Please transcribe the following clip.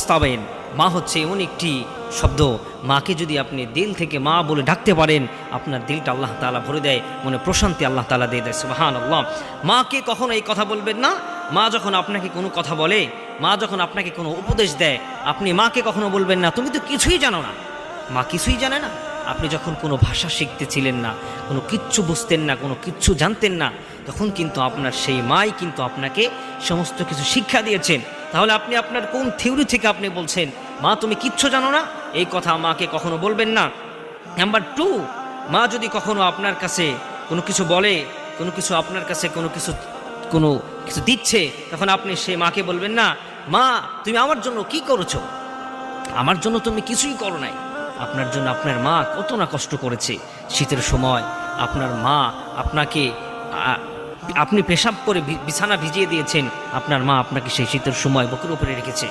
বাস্তবায়ন। মা হচ্ছে এমন একটি শব্দ, মাকে যদি আপনি দিল থেকে মা বলে ডাকতে পারেন, আপনার দিলটা আল্লাহ তাআলা ভরে দেয়, মনে প্রশান্তি আল্লাহ তাআলা দিয়ে দেয়। সুবহানাল্লাহ। মাকে কখনো এই কথা বলবেন না, মা যখন আপনাকে কোনো কথা বলে, মা যখন আপনাকে কোনো উপদেশ দেয়, আপনি মাকে কখনো বলবেন না তুমি তো কিছুই জানো না। মা কিছুই জানে না। আপনি যখন কোনো ভাষা শিখতেছিলেন না, কোনো কিচ্ছু বুঝতেন না, কোনো কিচ্ছু জানতেন না, তখন কিন্তু আপনার সেই মাই কিন্তু আপনাকে সমস্ত কিছু শিক্ষা দিয়েছেন। তাহলে আপনি আপনার কোন থিওরি থেকে আপনি বলছেন মা তুমি কিচ্ছু জানো না? এই কথা মাকে কখনো বলবেন না। নাম্বার 2, মা যদি কখনো আপনার কাছে কোনো কিছু বলে, কোনো কিছু আপনার কাছে কোনো কিছু দিচ্ছে, তখন আপনি সেই মাকে বলবেন না মা তুমি আমার জন্য কি করেছো? আমার জন্য তুমি কিছুই করো নাই। আপনার জন্য আপনার মা কত না কষ্ট করেছে। শীতের সময় আপনার মা আপনাকে আপনি পেশাব করে বিছানা ভিজিয়ে দিয়েছেন, আপনার মা আপনাকে সেই শীতের সময় বুকের উপরে রেখেছে।